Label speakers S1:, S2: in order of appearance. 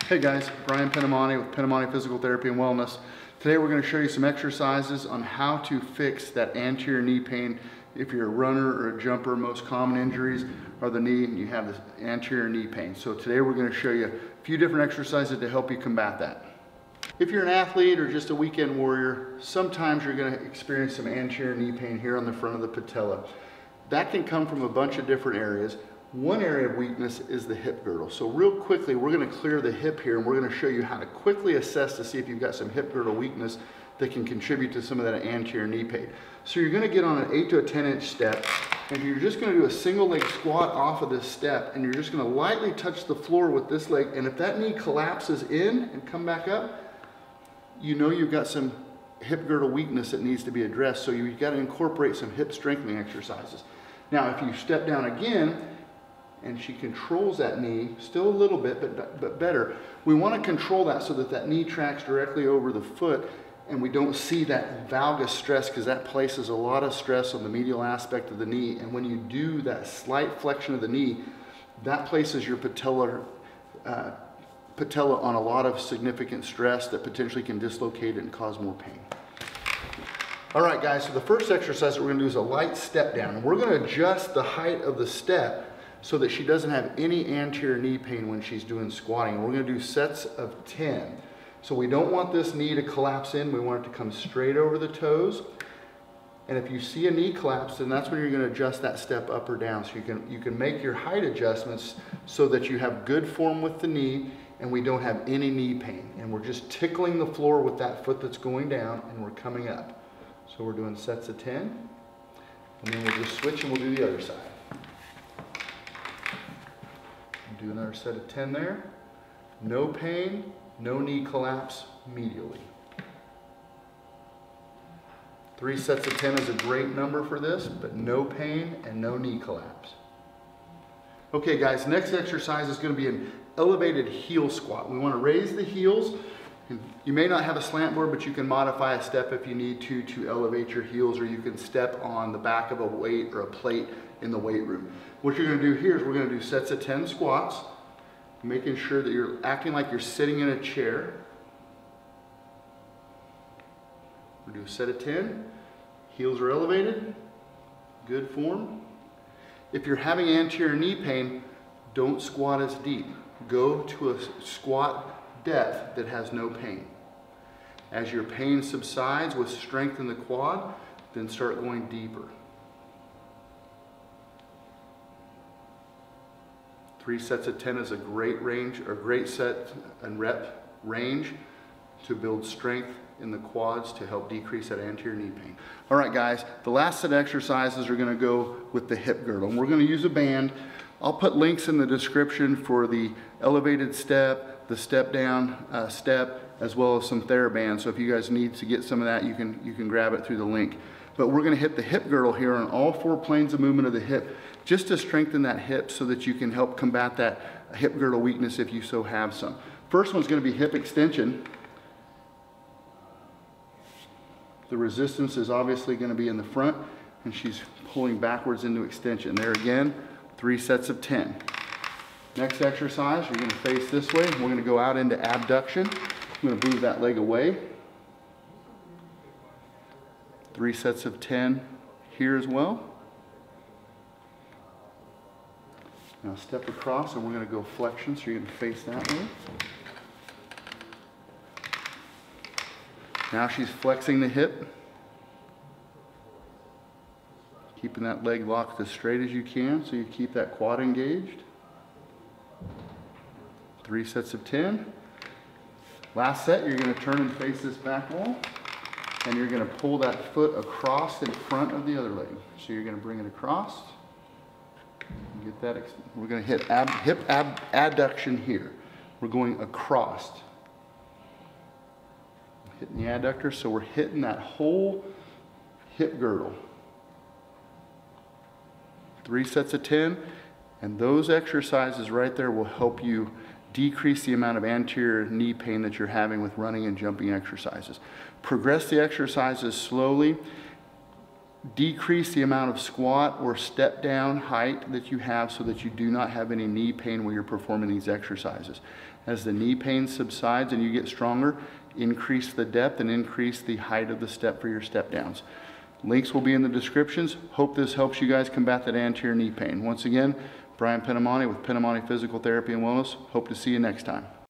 S1: Hey guys, Brian Penamani with Penamani Physical Therapy and Wellness. Today we're going to show you some exercises on how to fix that anterior knee pain. If you're a runner or a jumper, most common injuries are the knee and you have this anterior knee pain. So today we're going to show you a few different exercises to help you combat that. If you're an athlete or just a weekend warrior, sometimes you're going to experience some anterior knee pain here on the front of the patella. That can come from a bunch of different areas. One area of weakness is the hip girdle. So real quickly, we're going to clear the hip here and we're going to show you how to quickly assess to see if you've got some hip girdle weakness that can contribute to some of that anterior knee pain. So you're going to get on an 8 to a 10-inch step and you're just going to do a single leg squat off of this step and you're just going to lightly touch the floor with this leg, and if that knee collapses in and come back up, you know you've got some hip girdle weakness that needs to be addressed. So you've got to incorporate some hip strengthening exercises. Now if you step down again and she controls that knee, still a little bit, but better. We want to control that so that that knee tracks directly over the foot and we don't see that valgus stress, because that places a lot of stress on the medial aspect of the knee. And when you do that slight flexion of the knee, that places your patella on a lot of significant stress that potentially can dislocate it and cause more pain. All right guys, so the first exercise that we're going to do is a light step down. And we're going to adjust the height of the step so that she doesn't have any anterior knee pain when she's doing squatting. We're going to do sets of 10. So we don't want this knee to collapse in, we want it to come straight over the toes. And if you see a knee collapse, then that's when you're going to adjust that step up or down. So you can make your height adjustments so that you have good form with the knee and we don't have any knee pain. And we're just tickling the floor with that foot that's going down and we're coming up. So we're doing sets of 10. And then we'll just switch and we'll do the other side. Do another set of 10 there. No pain, no knee collapse medially. 3 sets of 10 is a great number for this, but no pain and no knee collapse. Okay guys, next exercise is going to be an elevated heel squat. We want to raise the heels. You may not have a slant board, but you can modify a step if you need to elevate your heels, or you can step on the back of a weight or a plate in the weight room. What you're going to do here is we're going to do sets of 10 squats, making sure that you're acting like you're sitting in a chair. We'll do a set of 10. Heels are elevated. Good form. If you're having anterior knee pain, don't squat as deep. Go to a squat depth that has no pain. As your pain subsides with strength in the quad, then start going deeper. 3 sets of 10 is a great range, or great set and rep range to build strength in the quads to help decrease that anterior knee pain. All right guys, the last set of exercises are going to go with the hip girdle. And we're going to use a band. I'll put links in the description for the elevated step, the step down step, as well as some TheraBand. So if you guys need to get some of that, you can grab it through the link. But we're going to hit the hip girdle here on all 4 planes of movement of the hip, just to strengthen that hip so that you can help combat that hip girdle weakness if you so have some. First one's going to be hip extension. The resistance is obviously going to be in the front, and she's pulling backwards into extension. There again, 3 sets of 10. Next exercise, you're going to face this way. We're going to go out into abduction. I'm going to move that leg away. 3 sets of 10 here as well. Now step across and we're going to go flexion, so you're going to face that way. Now she's flexing the hip. Keeping that leg locked as straight as you can so you keep that quad engaged. 3 sets of 10. Last set, you're going to turn and face this back wall. And you're going to pull that foot across in front of the other leg. So you're going to bring it across. Get that. We're going to hit hip adduction here. We're going across. Hitting the adductor, so we're hitting that whole hip girdle. 3 sets of 10, and those exercises right there will help you decrease the amount of anterior knee pain that you're having with running and jumping exercises. Progress the exercises slowly. Decrease the amount of squat or step down height that you have so that you do not have any knee pain when you're performing these exercises. As the knee pain subsides and you get stronger, increase the depth and increase the height of the step for your step downs. Links will be in the descriptions. Hope this helps you guys combat that anterior knee pain. Once again, Brian Penamani with Penamani Physical Therapy and Wellness. Hope to see you next time.